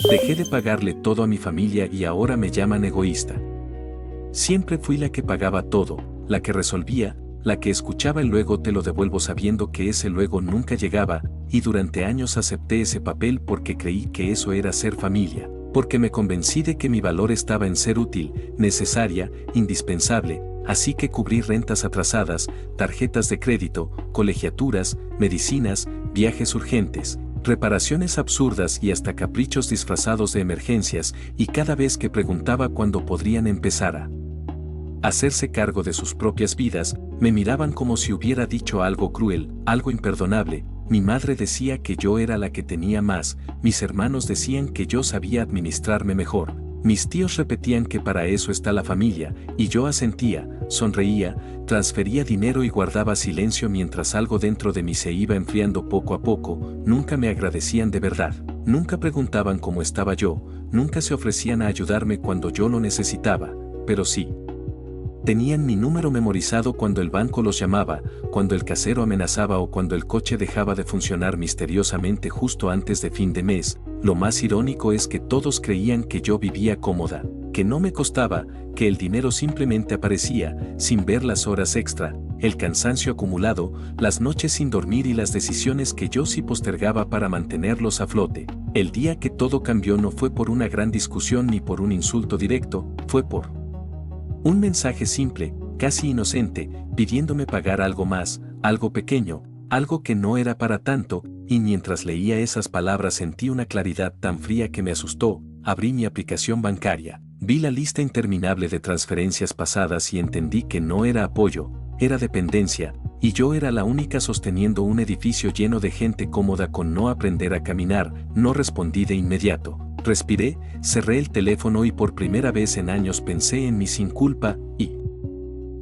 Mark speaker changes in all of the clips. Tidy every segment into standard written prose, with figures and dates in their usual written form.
Speaker 1: Dejé de pagarle todo a mi familia y ahora me llaman egoísta. Siempre fui la que pagaba todo, la que resolvía, la que escuchaba el luego te lo devuelvo sabiendo que ese luego nunca llegaba, y durante años acepté ese papel porque creí que eso era ser familia, porque me convencí de que mi valor estaba en ser útil, necesaria, indispensable, así que cubrí rentas atrasadas, tarjetas de crédito, colegiaturas, medicinas, viajes urgentes, reparaciones absurdas y hasta caprichos disfrazados de emergencias, y cada vez que preguntaba cuándo podrían empezar a hacerse cargo de sus propias vidas, me miraban como si hubiera dicho algo cruel, algo imperdonable. Mi madre decía que yo era la que tenía más, mis hermanos decían que yo sabía administrarme mejor, mis tíos repetían que para eso está la familia, y yo asentía, sonreía, transfería dinero y guardaba silencio mientras algo dentro de mí se iba enfriando poco a poco. Nunca me agradecían de verdad, nunca preguntaban cómo estaba yo, nunca se ofrecían a ayudarme cuando yo lo necesitaba, pero sí. Tenían mi número memorizado cuando el banco los llamaba, cuando el casero amenazaba o cuando el coche dejaba de funcionar misteriosamente justo antes de fin de mes. Lo más irónico es que todos creían que yo vivía cómoda, que no me costaba, que el dinero simplemente aparecía, sin ver las horas extra, el cansancio acumulado, las noches sin dormir y las decisiones que yo sí postergaba para mantenerlos a flote. El día que todo cambió no fue por una gran discusión ni por un insulto directo, fue por un mensaje simple, casi inocente, pidiéndome pagar algo más, algo pequeño, algo que no era para tanto, y mientras leía esas palabras sentí una claridad tan fría que me asustó. Abrí mi aplicación bancaria, vi la lista interminable de transferencias pasadas y entendí que no era apoyo, era dependencia, y yo era la única sosteniendo un edificio lleno de gente cómoda con no aprender a caminar. No respondí de inmediato. Respiré, cerré el teléfono y por primera vez en años pensé en mí sin culpa, y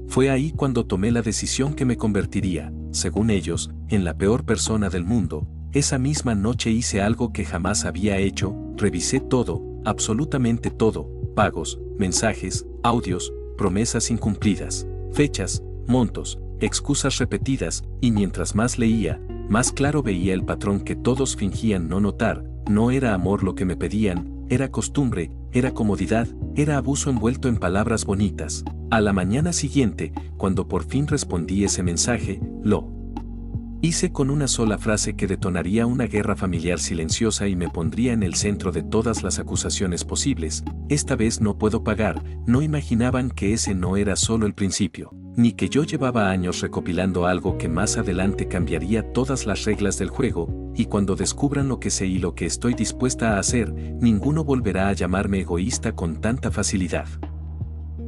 Speaker 1: fue ahí cuando tomé la decisión que me convertiría, según ellos, en la peor persona del mundo. Esa misma noche hice algo que jamás había hecho, revisé todo, absolutamente todo, pagos, mensajes, audios, promesas incumplidas, fechas, montos, excusas repetidas, y mientras más leía, más claro veía el patrón que todos fingían no notar. No era amor lo que me pedían, era costumbre, era comodidad, era abuso envuelto en palabras bonitas. A la mañana siguiente, cuando por fin respondí ese mensaje, lo hice con una sola frase que detonaría una guerra familiar silenciosa y me pondría en el centro de todas las acusaciones posibles. Esta vez no puedo pagar. No imaginaban que ese no era solo el principio, ni que yo llevaba años recopilando algo que más adelante cambiaría todas las reglas del juego, y cuando descubran lo que sé y lo que estoy dispuesta a hacer, ninguno volverá a llamarme egoísta con tanta facilidad.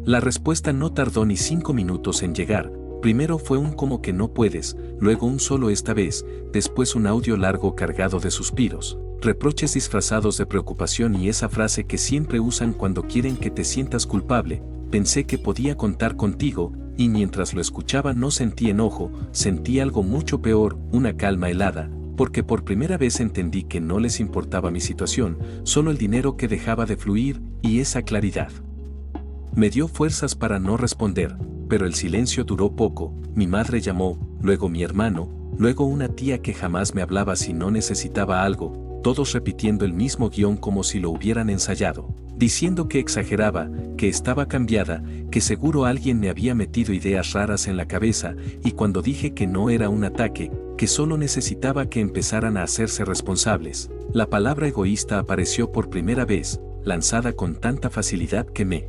Speaker 1: La respuesta no tardó ni 5 minutos en llegar. Primero fue un como que no puedes, luego un solo esta vez, después un audio largo cargado de suspiros, reproches disfrazados de preocupación y esa frase que siempre usan cuando quieren que te sientas culpable. Pensé que podía contar contigo, y mientras lo escuchaba no sentí enojo, sentí algo mucho peor, una calma helada, porque por primera vez entendí que no les importaba mi situación, solo el dinero que dejaba de fluir, y esa claridad me dio fuerzas para no responder. Pero el silencio duró poco. Mi madre llamó, luego mi hermano, luego una tía que jamás me hablaba si no necesitaba algo, todos repitiendo el mismo guión como si lo hubieran ensayado, diciendo que exageraba, que estaba cambiada, que seguro alguien me había metido ideas raras en la cabeza, y cuando dije que no era un ataque, que solo necesitaba que empezaran a hacerse responsables, la palabra egoísta apareció por primera vez, lanzada con tanta facilidad que me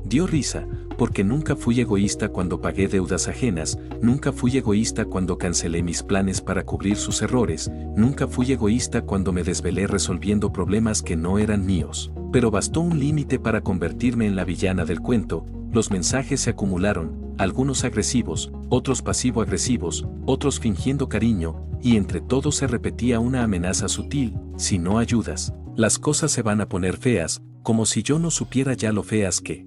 Speaker 1: dio risa, porque nunca fui egoísta cuando pagué deudas ajenas, nunca fui egoísta cuando cancelé mis planes para cubrir sus errores, nunca fui egoísta cuando me desvelé resolviendo problemas que no eran míos. Pero bastó un límite para convertirme en la villana del cuento. Los mensajes se acumularon, algunos agresivos, otros pasivo-agresivos, otros fingiendo cariño, y entre todos se repetía una amenaza sutil: si no ayudas, las cosas se van a poner feas, como si yo no supiera ya lo feas que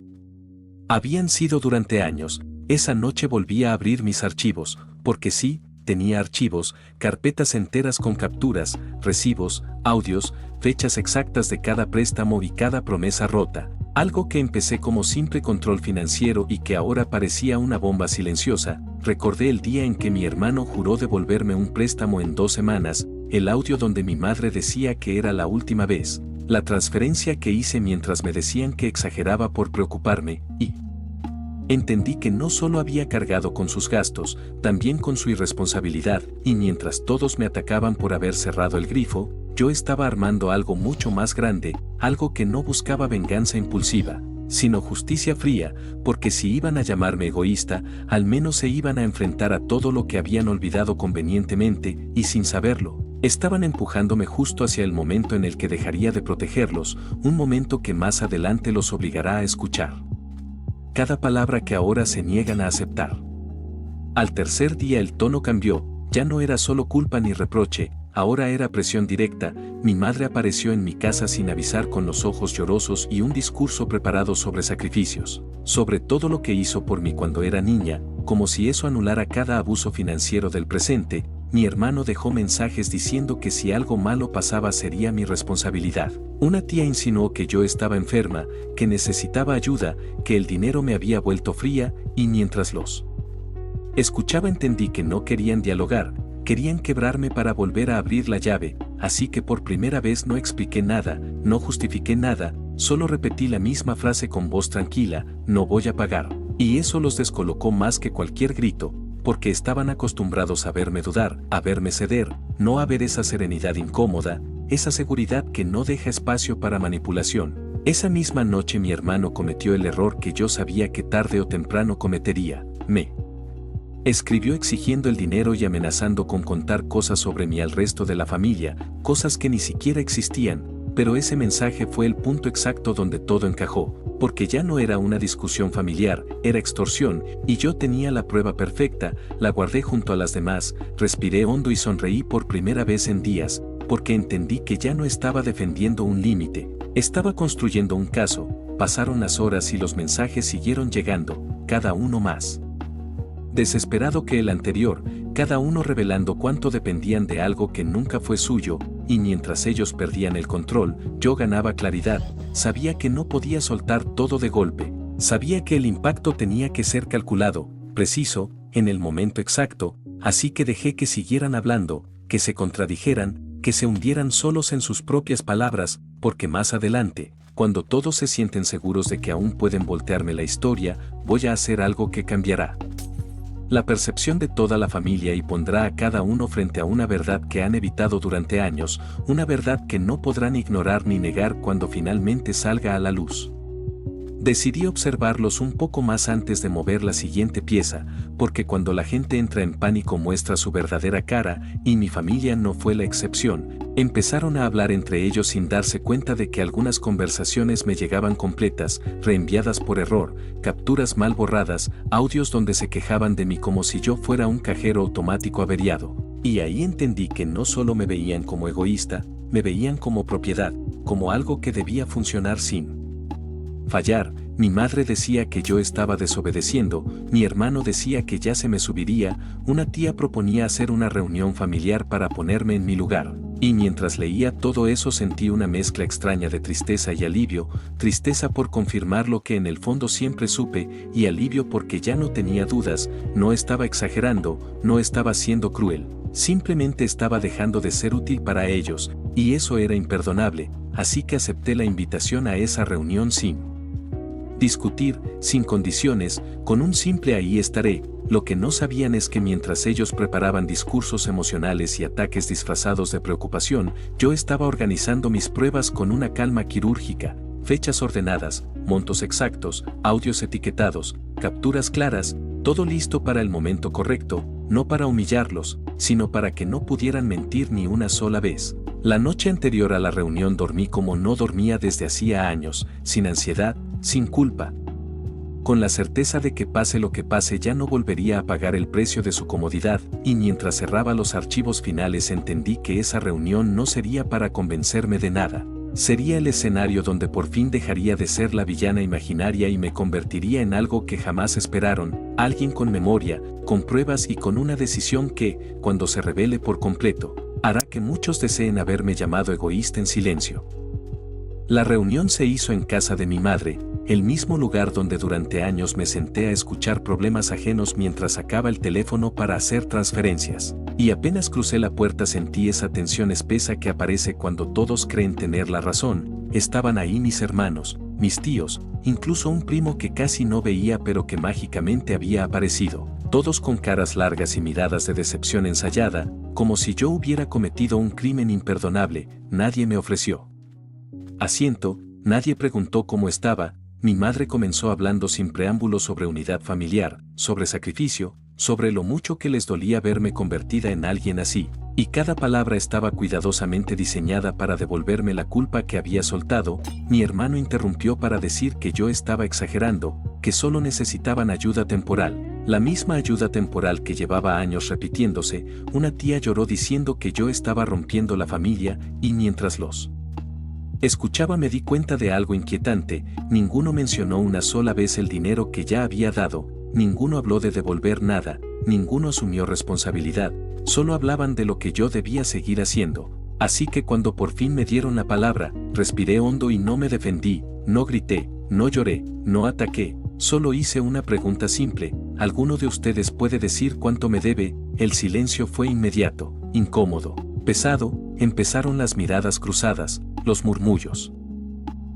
Speaker 1: habían sido durante años. Esa noche volví a abrir mis archivos, porque sí, tenía archivos, carpetas enteras con capturas, recibos, audios, fechas exactas de cada préstamo y cada promesa rota. Algo que empecé como simple control financiero y que ahora parecía una bomba silenciosa. Recordé el día en que mi hermano juró devolverme un préstamo en 2 semanas, el audio donde mi madre decía que era la última vez, la transferencia que hice mientras me decían que exageraba por preocuparme, y entendí que no solo había cargado con sus gastos, también con su irresponsabilidad, y mientras todos me atacaban por haber cerrado el grifo, yo estaba armando algo mucho más grande, algo que no buscaba venganza impulsiva, sino justicia fría, porque si iban a llamarme egoísta, al menos se iban a enfrentar a todo lo que habían olvidado convenientemente, y sin saberlo, estaban empujándome justo hacia el momento en el que dejaría de protegerlos, un momento que más adelante los obligará a escuchar cada palabra que ahora se niegan a aceptar. Al tercer día el tono cambió, ya no era solo culpa ni reproche, ahora era presión directa. Mi madre apareció en mi casa sin avisar con los ojos llorosos y un discurso preparado sobre sacrificios, sobre todo lo que hizo por mí cuando era niña, como si eso anulara cada abuso financiero del presente. Mi hermano dejó mensajes diciendo que si algo malo pasaba sería mi responsabilidad. Una tía insinuó que yo estaba enferma, que necesitaba ayuda, que el dinero me había vuelto fría, y mientras los escuchaba entendí que no querían dialogar, querían quebrarme para volver a abrir la llave, así que por primera vez no expliqué nada, no justifiqué nada, solo repetí la misma frase con voz tranquila: no voy a pagar. Y eso los descolocó más que cualquier grito, porque estaban acostumbrados a verme dudar, a verme ceder, no a ver esa serenidad incómoda, esa seguridad que no deja espacio para manipulación. Esa misma noche mi hermano cometió el error que yo sabía que tarde o temprano cometería. Me escribió exigiendo el dinero y amenazando con contar cosas sobre mí al resto de la familia, cosas que ni siquiera existían, pero ese mensaje fue el punto exacto donde todo encajó, porque ya no era una discusión familiar, era extorsión, y yo tenía la prueba perfecta. La guardé junto a las demás, respiré hondo y sonreí por primera vez en días, porque entendí que ya no estaba defendiendo un límite, estaba construyendo un caso. Pasaron las horas y los mensajes siguieron llegando, cada uno más desesperado que el anterior, cada uno revelando cuánto dependían de algo que nunca fue suyo, y mientras ellos perdían el control, yo ganaba claridad. Sabía que no podía soltar todo de golpe, sabía que el impacto tenía que ser calculado, preciso, en el momento exacto, así que dejé que siguieran hablando, que se contradijeran, que se hundieran solos en sus propias palabras, porque más adelante, cuando todos se sienten seguros de que aún pueden voltearme la historia, voy a hacer algo que cambiará la percepción de toda la familia y pondrá a cada uno frente a una verdad que han evitado durante años, una verdad que no podrán ignorar ni negar cuando finalmente salga a la luz. Decidí observarlos un poco más antes de mover la siguiente pieza, porque cuando la gente entra en pánico muestra su verdadera cara, y mi familia no fue la excepción. Empezaron a hablar entre ellos sin darse cuenta de que algunas conversaciones me llegaban completas, reenviadas por error, capturas mal borradas, audios donde se quejaban de mí como si yo fuera un cajero automático averiado. Y ahí entendí que no solo me veían como egoísta, me veían como propiedad, como algo que debía funcionar sin fallar. Mi madre decía que yo estaba desobedeciendo, mi hermano decía que ya se me subiría, una tía proponía hacer una reunión familiar para ponerme en mi lugar, y mientras leía todo eso sentí una mezcla extraña de tristeza y alivio, tristeza por confirmar lo que en el fondo siempre supe, y alivio porque ya no tenía dudas, no estaba exagerando, no estaba siendo cruel, simplemente estaba dejando de ser útil para ellos, y eso era imperdonable, así que acepté la invitación a esa reunión sin discutir, sin condiciones, con un simple ahí estaré. Lo que no sabían es que mientras ellos preparaban discursos emocionales y ataques disfrazados de preocupación, yo estaba organizando mis pruebas con una calma quirúrgica, fechas ordenadas, montos exactos, audios etiquetados, capturas claras, todo listo para el momento correcto, no para humillarlos, sino para que no pudieran mentir ni una sola vez. La noche anterior a la reunión dormí como no dormía desde hacía años, sin ansiedad, sin culpa, con la certeza de que pase lo que pase ya no volvería a pagar el precio de su comodidad, y mientras cerraba los archivos finales entendí que esa reunión no sería para convencerme de nada, sería el escenario donde por fin dejaría de ser la villana imaginaria y me convertiría en algo que jamás esperaron, alguien con memoria, con pruebas y con una decisión que, cuando se revele por completo, hará que muchos deseen haberme llamado egoísta en silencio. La reunión se hizo en casa de mi madre, el mismo lugar donde durante años me senté a escuchar problemas ajenos mientras sacaba el teléfono para hacer transferencias. Y apenas crucé la puerta sentí esa tensión espesa que aparece cuando todos creen tener la razón, estaban ahí mis hermanos, mis tíos, incluso un primo que casi no veía pero que mágicamente había aparecido, todos con caras largas y miradas de decepción ensayada, como si yo hubiera cometido un crimen imperdonable. Nadie me ofreció asiento, nadie preguntó cómo estaba. Mi madre comenzó hablando sin preámbulo sobre unidad familiar, sobre sacrificio, sobre lo mucho que les dolía verme convertida en alguien así, y cada palabra estaba cuidadosamente diseñada para devolverme la culpa que había soltado. Mi hermano interrumpió para decir que yo estaba exagerando, que solo necesitaban ayuda temporal, la misma ayuda temporal que llevaba años repitiéndose. Una tía lloró diciendo que yo estaba rompiendo la familia, y mientras los escuchaba me di cuenta de algo inquietante. Ninguno mencionó una sola vez el dinero que ya había dado, ninguno habló de devolver nada, ninguno asumió responsabilidad, solo hablaban de lo que yo debía seguir haciendo. Así que cuando por fin me dieron la palabra, respiré hondo y no me defendí, no grité, no lloré, no ataqué, solo hice una pregunta simple: ¿alguno de ustedes puede decir cuánto me debe? El silencio fue inmediato, incómodo, pesado. Empezaron las miradas cruzadas, los murmullos,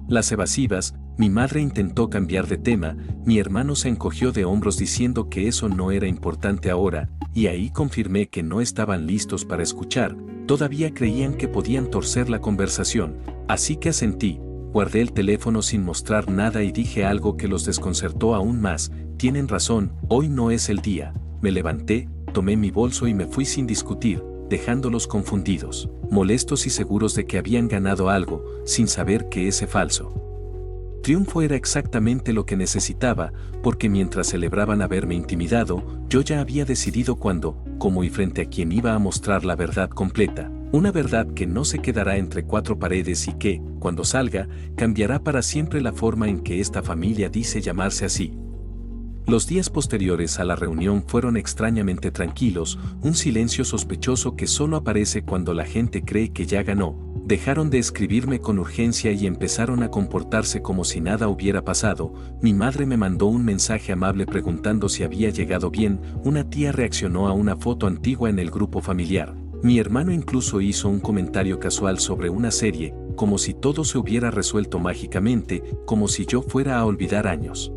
Speaker 1: las evasivas. Mi madre intentó cambiar de tema, mi hermano se encogió de hombros diciendo que eso no era importante ahora, y ahí confirmé que no estaban listos para escuchar, todavía creían que podían torcer la conversación, así que asentí, guardé el teléfono sin mostrar nada y dije algo que los desconcertó aún más: tienen razón, hoy no es el día. Me levanté, tomé mi bolso y me fui sin discutir, dejándolos confundidos, molestos y seguros de que habían ganado algo, sin saber que ese falso triunfo era exactamente lo que necesitaba, porque mientras celebraban haberme intimidado, yo ya había decidido cuándo, cómo y frente a quién iba a mostrar la verdad completa, una verdad que no se quedará entre cuatro paredes y que, cuando salga, cambiará para siempre la forma en que esta familia dice llamarse así. Los días posteriores a la reunión fueron extrañamente tranquilos, un silencio sospechoso que solo aparece cuando la gente cree que ya ganó. Dejaron de escribirme con urgencia y empezaron a comportarse como si nada hubiera pasado. Mi madre me mandó un mensaje amable preguntando si había llegado bien, una tía reaccionó a una foto antigua en el grupo familiar. Mi hermano incluso hizo un comentario casual sobre una serie, como si todo se hubiera resuelto mágicamente, como si yo fuera a olvidar años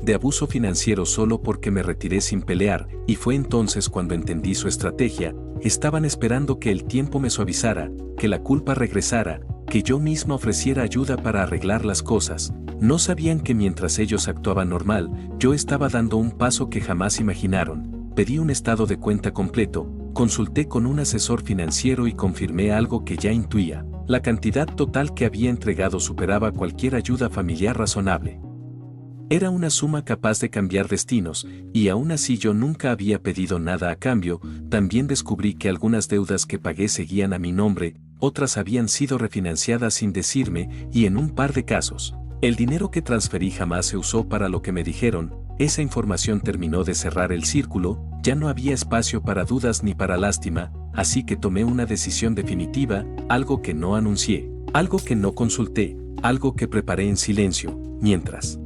Speaker 1: de abuso financiero solo porque me retiré sin pelear, y fue entonces cuando entendí su estrategia. Estaban esperando que el tiempo me suavizara, que la culpa regresara, que yo misma ofreciera ayuda para arreglar las cosas. No sabían que mientras ellos actuaban normal, yo estaba dando un paso que jamás imaginaron. Pedí un estado de cuenta completo, consulté con un asesor financiero y confirmé algo que ya intuía: la cantidad total que había entregado superaba cualquier ayuda familiar razonable. Era una suma capaz de cambiar destinos, y aún así yo nunca había pedido nada a cambio. También descubrí que algunas deudas que pagué seguían a mi nombre, otras habían sido refinanciadas sin decirme, y en un par de casos, el dinero que transferí jamás se usó para lo que me dijeron. Esa información terminó de cerrar el círculo, ya no había espacio para dudas ni para lástima, así que tomé una decisión definitiva, algo que no anuncié, algo que no consulté, algo que preparé en silencio, mientras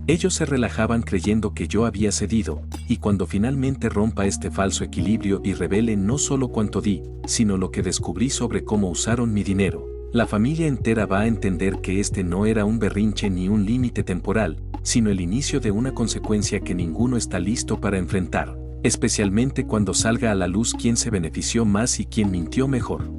Speaker 1: ellos se relajaban creyendo que yo había cedido. Y cuando finalmente rompa este falso equilibrio y revele no solo cuánto di, sino lo que descubrí sobre cómo usaron mi dinero, la familia entera va a entender que este no era un berrinche ni un límite temporal, sino el inicio de una consecuencia que ninguno está listo para enfrentar, especialmente cuando salga a la luz quién se benefició más y quién mintió mejor.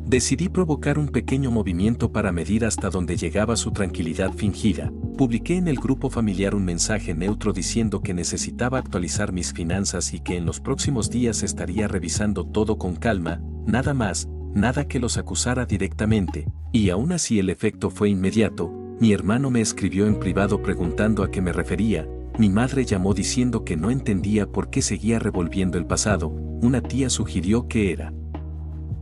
Speaker 1: Decidí provocar un pequeño movimiento para medir hasta dónde llegaba su tranquilidad fingida. Publiqué en el grupo familiar un mensaje neutro diciendo que necesitaba actualizar mis finanzas y que en los próximos días estaría revisando todo con calma, nada más, nada que los acusara directamente, y aún así el efecto fue inmediato. Mi hermano me escribió en privado preguntando a qué me refería, mi madre llamó diciendo que no entendía por qué seguía revolviendo el pasado, una tía sugirió que era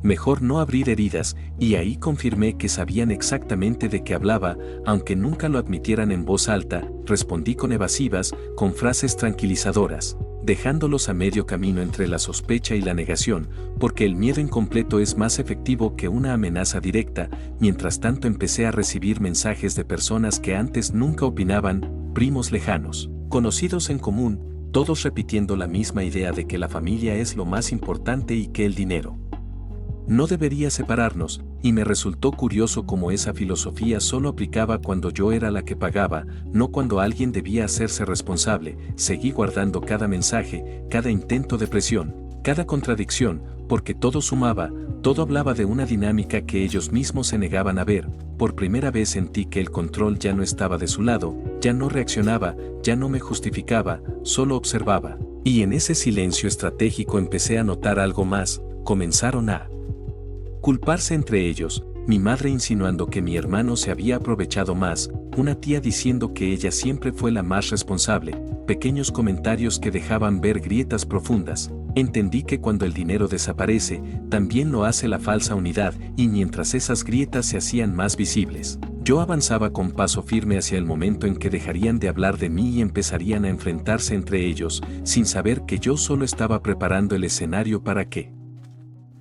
Speaker 1: mejor no abrir heridas, y ahí confirmé que sabían exactamente de qué hablaba, aunque nunca lo admitieran en voz alta. Respondí con evasivas, con frases tranquilizadoras, dejándolos a medio camino entre la sospecha y la negación, porque el miedo incompleto es más efectivo que una amenaza directa. Mientras tanto empecé a recibir mensajes de personas que antes nunca opinaban, primos lejanos, conocidos en común, todos repitiendo la misma idea de que la familia es lo más importante y que el dinero no debería separarnos. y me resultó curioso cómo esa filosofía solo aplicaba cuando yo era la que pagaba, no cuando alguien debía hacerse responsable. Seguí guardando cada mensaje, cada intento de presión, cada contradicción, porque todo sumaba, todo hablaba de una dinámica que ellos mismos se negaban a ver. Por primera vez sentí que el control ya no estaba de su lado, ya no reaccionaba, ya no me justificaba, solo observaba. Y en ese silencio estratégico empecé a notar algo más. Comenzaron a culparse entre ellos, mi madre insinuando que mi hermano se había aprovechado más, una tía diciendo que ella siempre fue la más responsable, pequeños comentarios que dejaban ver grietas profundas. Entendí que cuando el dinero desaparece, también lo hace la falsa unidad, y mientras esas grietas se hacían más visibles, yo avanzaba con paso firme hacia el momento en que dejarían de hablar de mí y empezarían a enfrentarse entre ellos, sin saber que yo solo estaba preparando el escenario para que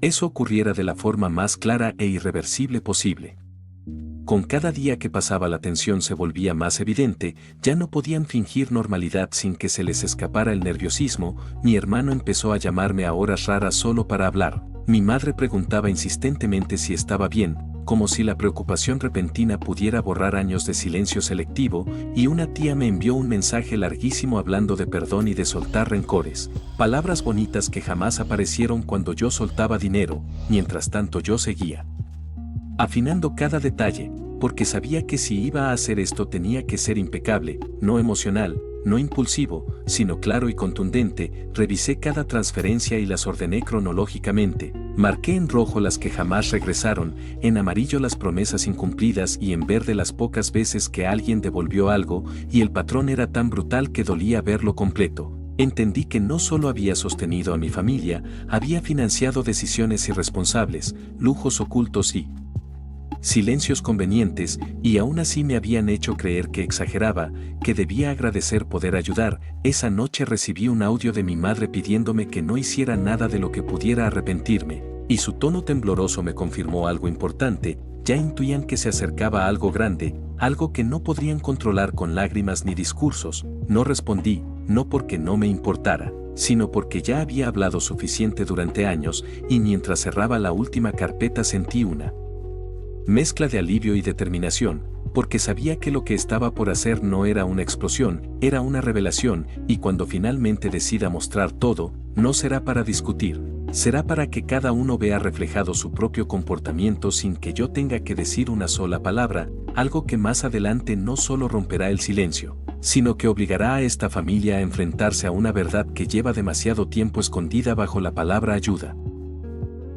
Speaker 1: eso ocurriera de la forma más clara e irreversible posible. Con cada día que pasaba la tensión se volvía más evidente, ya no podían fingir normalidad sin que se les escapara el nerviosismo. Mi hermano empezó a llamarme a horas raras solo para hablar. Mi madre preguntaba insistentemente si estaba bien, como si la preocupación repentina pudiera borrar años de silencio selectivo, y una tía me envió un mensaje larguísimo hablando de perdón y de soltar rencores, palabras bonitas que jamás aparecieron cuando yo soltaba dinero. Mientras tanto yo seguía afinando cada detalle, porque sabía que si iba a hacer esto tenía que ser impecable, no emocional, no impulsivo, sino claro y contundente. Revisé cada transferencia y las ordené cronológicamente. Marqué en rojo las que jamás regresaron, en amarillo las promesas incumplidas y en verde las pocas veces que alguien devolvió algo, y el patrón era tan brutal que dolía verlo completo. Entendí que no solo había sostenido a mi familia, había financiado decisiones irresponsables, lujos ocultos y silencios convenientes, y aún así me habían hecho creer que exageraba, que debía agradecer poder ayudar. Esa noche recibí un audio de mi madre pidiéndome que no hiciera nada de lo que pudiera arrepentirme, y su tono tembloroso me confirmó algo importante. Ya intuían que se acercaba algo grande, algo que no podrían controlar con lágrimas ni discursos. No respondí, no porque no me importara, sino porque ya había hablado suficiente durante años, y mientras cerraba la última carpeta sentí una mezcla de alivio y determinación, porque sabía que lo que estaba por hacer no era una explosión, era una revelación, y cuando finalmente decida mostrar todo, no será para discutir, será para que cada uno vea reflejado su propio comportamiento sin que yo tenga que decir una sola palabra, algo que más adelante no solo romperá el silencio, sino que obligará a esta familia a enfrentarse a una verdad que lleva demasiado tiempo escondida bajo la palabra ayuda.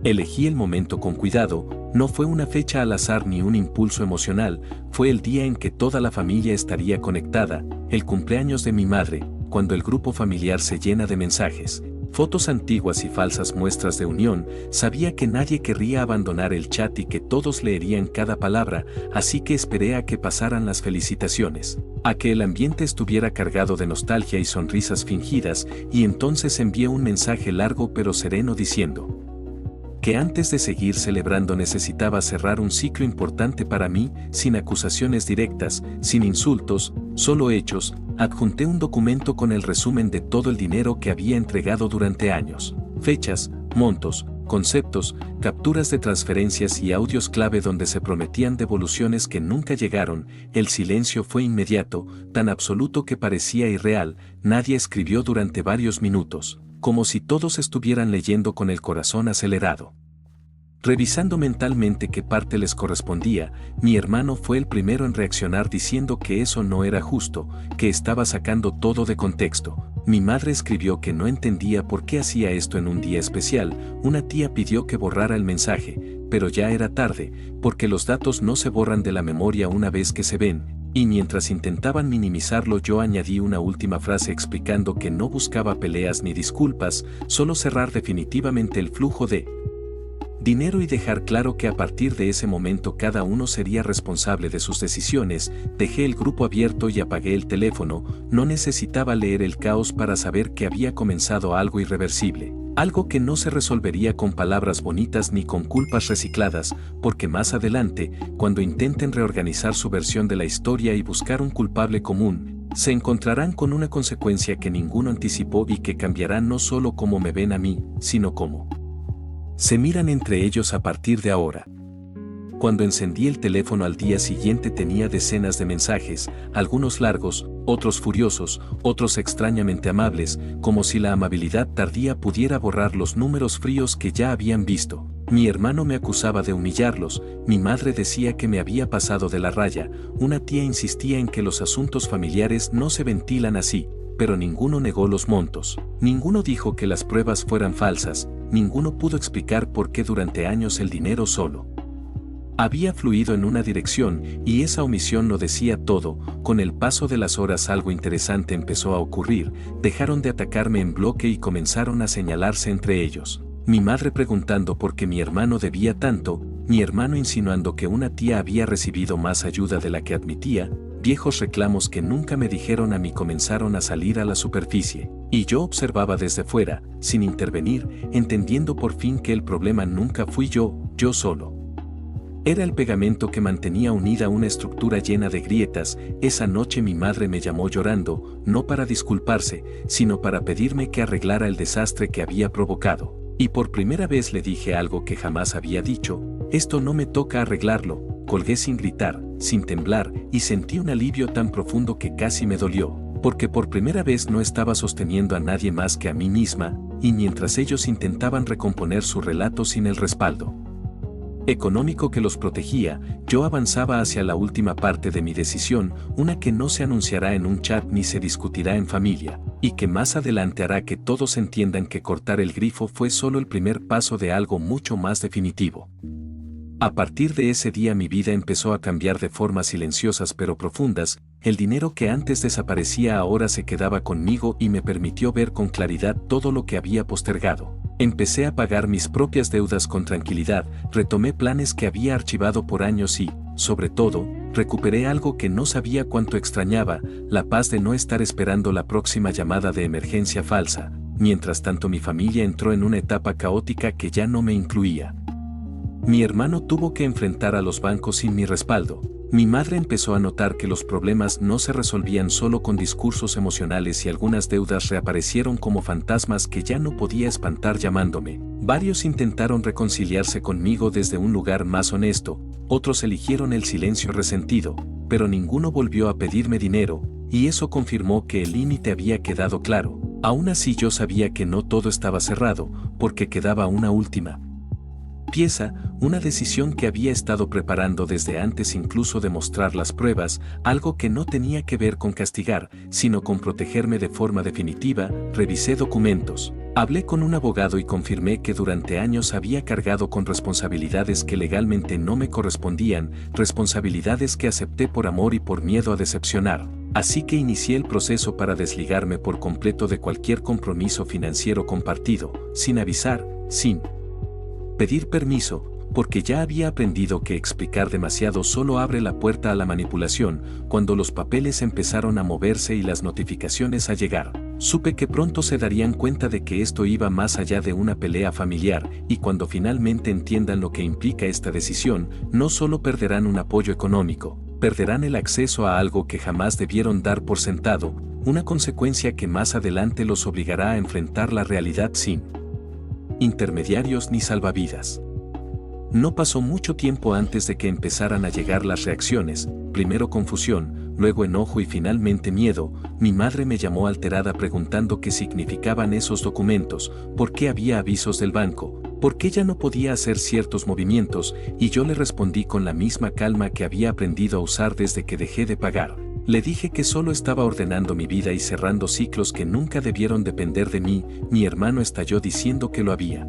Speaker 1: Elegí el momento con cuidado. No fue una fecha al azar ni un impulso emocional, fue el día en que toda la familia estaría conectada, el cumpleaños de mi madre, cuando el grupo familiar se llena de mensajes, fotos antiguas y falsas muestras de unión. Sabía que nadie querría abandonar el chat y que todos leerían cada palabra, así que esperé a que pasaran las felicitaciones, a que el ambiente estuviera cargado de nostalgia y sonrisas fingidas, y entonces envié un mensaje largo pero sereno diciendo que antes de seguir celebrando necesitaba cerrar un ciclo importante para mí, sin acusaciones directas, sin insultos, solo hechos. Adjunté un documento con el resumen de todo el dinero que había entregado durante años, fechas, montos, conceptos, capturas de transferencias y audios clave donde se prometían devoluciones que nunca llegaron. El silencio fue inmediato, tan absoluto que parecía irreal. Nadie escribió durante varios minutos, como si todos estuvieran leyendo con el corazón acelerado. Revisando mentalmente qué parte les correspondía, mi hermano fue el primero en reaccionar diciendo que eso no era justo, que estaba sacando todo de contexto. Mi madre escribió que no entendía por qué hacía esto en un día especial. Una tía pidió que borrara el mensaje, pero ya era tarde, porque los datos no se borran de la memoria una vez que se ven. Y mientras intentaban minimizarlo, yo añadí una última frase explicando que no buscaba peleas ni disculpas, solo cerrar definitivamente el flujo de dinero y dejar claro que a partir de ese momento cada uno sería responsable de sus decisiones. Dejé el grupo abierto y apagué el teléfono. No necesitaba leer el caos para saber que había comenzado algo irreversible. Algo que no se resolvería con palabras bonitas ni con culpas recicladas, porque más adelante, cuando intenten reorganizar su versión de la historia y buscar un culpable común, se encontrarán con una consecuencia que ninguno anticipó y que cambiará no solo cómo me ven a mí, sino cómo se miran entre ellos a partir de ahora. Cuando encendí el teléfono al día siguiente tenía decenas de mensajes, algunos largos, otros furiosos, otros extrañamente amables, como si la amabilidad tardía pudiera borrar los números fríos que ya habían visto. Mi hermano me acusaba de humillarlos, mi madre decía que me había pasado de la raya, una tía insistía en que los asuntos familiares no se ventilan así, pero ninguno negó los montos, ninguno dijo que las pruebas fueran falsas, ninguno pudo explicar por qué durante años el dinero solo había fluido en una dirección, y esa omisión lo decía todo. Con el paso de las horas algo interesante empezó a ocurrir, dejaron de atacarme en bloque y comenzaron a señalarse entre ellos. Mi madre preguntando por qué mi hermano debía tanto, mi hermano insinuando que una tía había recibido más ayuda de la que admitía, viejos reclamos que nunca me dijeron a mí comenzaron a salir a la superficie, y yo observaba desde fuera, sin intervenir, entendiendo por fin que el problema nunca fui yo solo. Era el pegamento que mantenía unida una estructura llena de grietas. Esa noche mi madre me llamó llorando, no para disculparse, sino para pedirme que arreglara el desastre que había provocado. Y por primera vez le dije algo que jamás había dicho: esto no me toca arreglarlo. Colgué sin gritar, sin temblar, y sentí un alivio tan profundo que casi me dolió, porque por primera vez no estaba sosteniendo a nadie más que a mí misma, y mientras ellos intentaban recomponer su relato sin el respaldo económico que los protegía, yo avanzaba hacia la última parte de mi decisión, una que no se anunciará en un chat ni se discutirá en familia, y que más adelante hará que todos entiendan que cortar el grifo fue solo el primer paso de algo mucho más definitivo. A partir de ese día mi vida empezó a cambiar de formas silenciosas pero profundas. El dinero que antes desaparecía ahora se quedaba conmigo y me permitió ver con claridad todo lo que había postergado. Empecé a pagar mis propias deudas con tranquilidad, retomé planes que había archivado por años y, sobre todo, recuperé algo que no sabía cuánto extrañaba, la paz de no estar esperando la próxima llamada de emergencia falsa. Mientras tanto mi familia entró en una etapa caótica que ya no me incluía. Mi hermano tuvo que enfrentar a los bancos sin mi respaldo. Mi madre empezó a notar que los problemas no se resolvían solo con discursos emocionales y algunas deudas reaparecieron como fantasmas que ya no podía espantar llamándome. Varios intentaron reconciliarse conmigo desde un lugar más honesto, otros eligieron el silencio resentido, pero ninguno volvió a pedirme dinero, y eso confirmó que el límite había quedado claro. Aún así yo sabía que no todo estaba cerrado, porque quedaba una última pieza, una decisión que había estado preparando desde antes incluso de mostrar las pruebas, algo que no tenía que ver con castigar, sino con protegerme de forma definitiva. Revisé documentos, hablé con un abogado y confirmé que durante años había cargado con responsabilidades que legalmente no me correspondían, responsabilidades que acepté por amor y por miedo a decepcionar. Así que inicié el proceso para desligarme por completo de cualquier compromiso financiero compartido, sin avisar, sin pedir permiso, porque ya había aprendido que explicar demasiado solo abre la puerta a la manipulación. Cuando los papeles empezaron a moverse y las notificaciones a llegar, supe que pronto se darían cuenta de que esto iba más allá de una pelea familiar, y cuando finalmente entiendan lo que implica esta decisión, no solo perderán un apoyo económico, perderán el acceso a algo que jamás debieron dar por sentado, una consecuencia que más adelante los obligará a enfrentar la realidad sin intermediarios ni salvavidas. No pasó mucho tiempo antes de que empezaran a llegar las reacciones, primero confusión, luego enojo y finalmente miedo. Mi madre me llamó alterada preguntando qué significaban esos documentos, por qué había avisos del banco, por qué ya no podía hacer ciertos movimientos, y yo le respondí con la misma calma que había aprendido a usar desde que dejé de pagar. Le dije que solo estaba ordenando mi vida y cerrando ciclos que nunca debieron depender de mí. Mi hermano estalló diciendo que lo había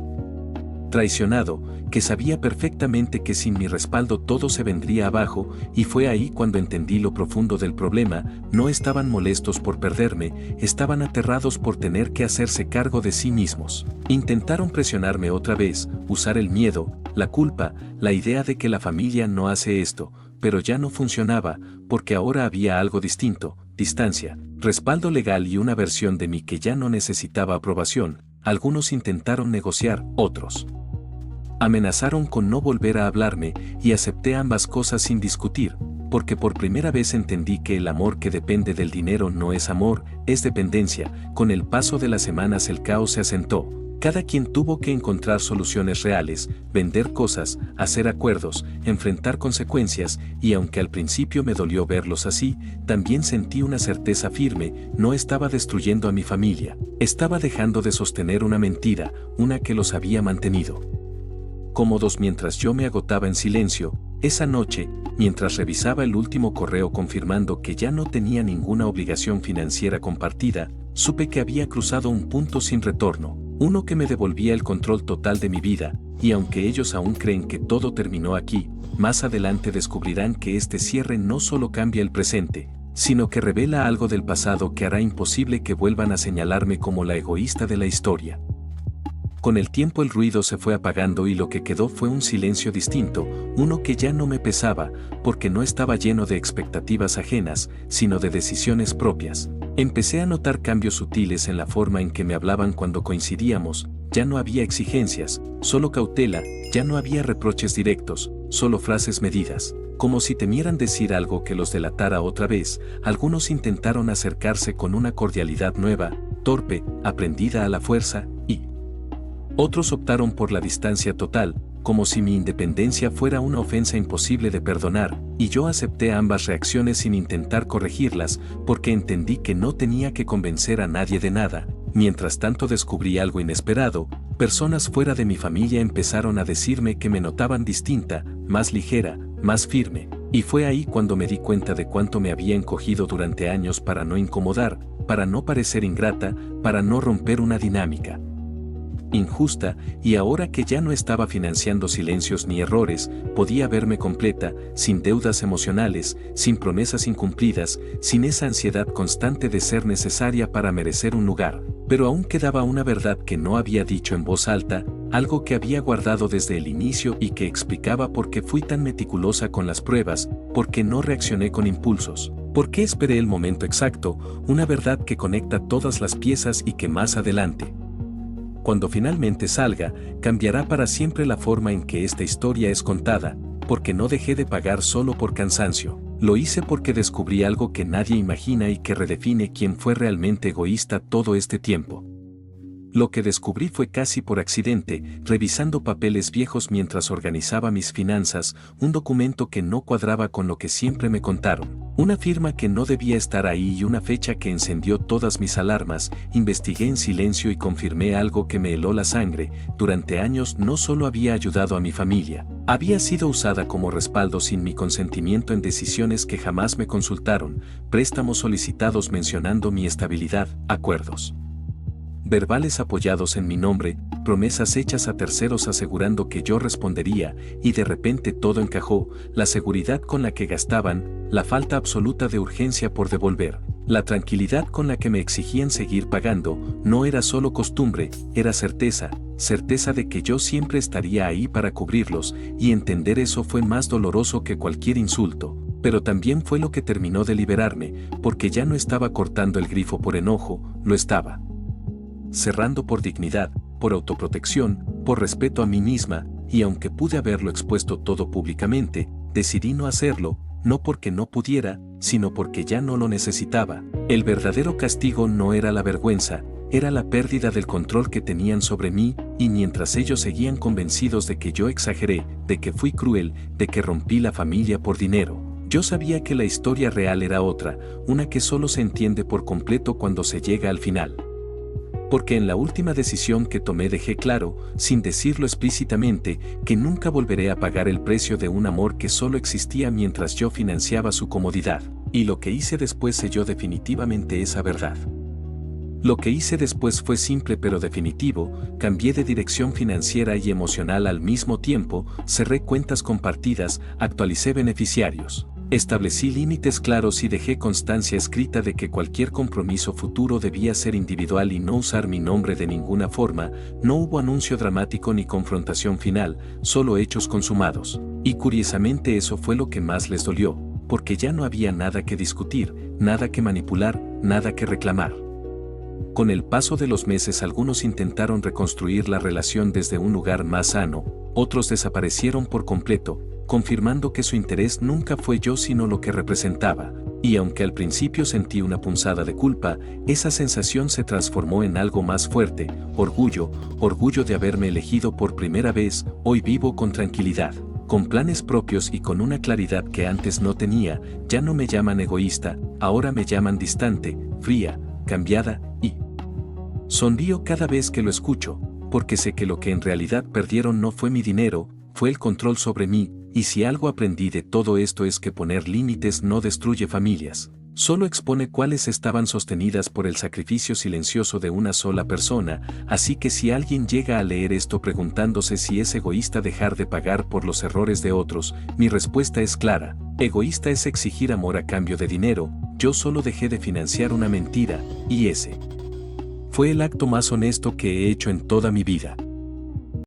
Speaker 1: traicionado, que sabía perfectamente que sin mi respaldo todo se vendría abajo, y fue ahí cuando entendí lo profundo del problema. No estaban molestos por perderme, estaban aterrados por tener que hacerse cargo de sí mismos. Intentaron presionarme otra vez, usar el miedo, la culpa, la idea de que la familia no hace esto, pero ya no funcionaba, porque ahora había algo distinto: distancia, respaldo legal y una versión de mí que ya no necesitaba aprobación. Algunos intentaron negociar, otros amenazaron con no volver a hablarme, y acepté ambas cosas sin discutir, porque por primera vez entendí que el amor que depende del dinero no es amor, es dependencia. Con el paso de las semanas el caos se asentó. Cada quien tuvo que encontrar soluciones reales, vender cosas, hacer acuerdos, enfrentar consecuencias, y aunque al principio me dolió verlos así, también sentí una certeza firme: no estaba destruyendo a mi familia, estaba dejando de sostener una mentira, una que los había mantenido cómodos mientras yo me agotaba en silencio. Esa noche, mientras revisaba el último correo confirmando que ya no tenía ninguna obligación financiera compartida, supe que había cruzado un punto sin retorno, uno que me devolvía el control total de mi vida, y aunque ellos aún creen que todo terminó aquí, más adelante descubrirán que este cierre no solo cambia el presente, sino que revela algo del pasado que hará imposible que vuelvan a señalarme como la egoísta de la historia. Con el tiempo el ruido se fue apagando y lo que quedó fue un silencio distinto, uno que ya no me pesaba, porque no estaba lleno de expectativas ajenas, sino de decisiones propias. Empecé a notar cambios sutiles en la forma en que me hablaban cuando coincidíamos. Ya no había exigencias, solo cautela, ya no había reproches directos, solo frases medidas. Como si temieran decir algo que los delatara otra vez, algunos intentaron acercarse con una cordialidad nueva, torpe, aprendida a la fuerza, y otros optaron por la distancia total, como si mi independencia fuera una ofensa imposible de perdonar, y yo acepté ambas reacciones sin intentar corregirlas, porque entendí que no tenía que convencer a nadie de nada. Mientras tanto descubrí algo inesperado: personas fuera de mi familia empezaron a decirme que me notaban distinta, más ligera, más firme, y fue ahí cuando me di cuenta de cuánto me había encogido durante años para no incomodar, para no parecer ingrata, para no romper una dinámica injusta, y ahora que ya no estaba financiando silencios ni errores, podía verme completa, sin deudas emocionales, sin promesas incumplidas, sin esa ansiedad constante de ser necesaria para merecer un lugar. Pero aún quedaba una verdad que no había dicho en voz alta, algo que había guardado desde el inicio y que explicaba por qué fui tan meticulosa con las pruebas, por qué no reaccioné con impulsos, por qué esperé el momento exacto, una verdad que conecta todas las piezas y que más adelante, cuando finalmente salga, cambiará para siempre la forma en que esta historia es contada, porque no dejé de pagar solo por cansancio. Lo hice porque descubrí algo que nadie imagina y que redefine quién fue realmente egoísta todo este tiempo. Lo que descubrí fue casi por accidente, revisando papeles viejos mientras organizaba mis finanzas, un documento que no cuadraba con lo que siempre me contaron, una firma que no debía estar ahí y una fecha que encendió todas mis alarmas. Investigué en silencio y confirmé algo que me heló la sangre: durante años no solo había ayudado a mi familia, había sido usada como respaldo sin mi consentimiento en decisiones que jamás me consultaron, préstamos solicitados mencionando mi estabilidad, acuerdos verbales apoyados en mi nombre, promesas hechas a terceros asegurando que yo respondería, y de repente todo encajó: la seguridad con la que gastaban, la falta absoluta de urgencia por devolver, la tranquilidad con la que me exigían seguir pagando. No era solo costumbre, era certeza, certeza de que yo siempre estaría ahí para cubrirlos, y entender eso fue más doloroso que cualquier insulto. Pero también fue lo que terminó de liberarme, porque ya no estaba cortando el grifo por enojo, lo estaba cerrando por dignidad, por autoprotección, por respeto a mí misma, y aunque pude haberlo expuesto todo públicamente, decidí no hacerlo, no porque no pudiera, sino porque ya no lo necesitaba. El verdadero castigo no era la vergüenza, era la pérdida del control que tenían sobre mí, y mientras ellos seguían convencidos de que yo exageré, de que fui cruel, de que rompí la familia por dinero, yo sabía que la historia real era otra, una que solo se entiende por completo cuando se llega al final. Porque en la última decisión que tomé dejé claro, sin decirlo explícitamente, que nunca volveré a pagar el precio de un amor que solo existía mientras yo financiaba su comodidad. Y lo que hice después selló definitivamente esa verdad. Lo que hice después fue simple pero definitivo: cambié de dirección financiera y emocional al mismo tiempo, cerré cuentas compartidas, actualicé beneficiarios, establecí límites claros y dejé constancia escrita de que cualquier compromiso futuro debía ser individual y no usar mi nombre de ninguna forma. No hubo anuncio dramático ni confrontación final, solo hechos consumados. Y curiosamente eso fue lo que más les dolió, porque ya no había nada que discutir, nada que manipular, nada que reclamar. Con el paso de los meses algunos intentaron reconstruir la relación desde un lugar más sano, otros desaparecieron por completo, confirmando que su interés nunca fue yo sino lo que representaba. Y aunque al principio sentí una punzada de culpa, esa sensación se transformó en algo más fuerte, orgullo de haberme elegido por primera vez. Hoy vivo con tranquilidad, con planes propios y con una claridad que antes no tenía. Ya no me llaman egoísta, ahora me llaman distante, fría, cambiada, y sonrío cada vez que lo escucho, porque sé que lo que en realidad perdieron no fue mi dinero, fue el control sobre mí. Y si algo aprendí de todo esto es que poner límites no destruye familias, solo expone cuáles estaban sostenidas por el sacrificio silencioso de una sola persona. Así que si alguien llega a leer esto preguntándose si es egoísta dejar de pagar por los errores de otros, mi respuesta es clara: egoísta es exigir amor a cambio de dinero. Yo solo dejé de financiar una mentira, y ese fue el acto más honesto que he hecho en toda mi vida.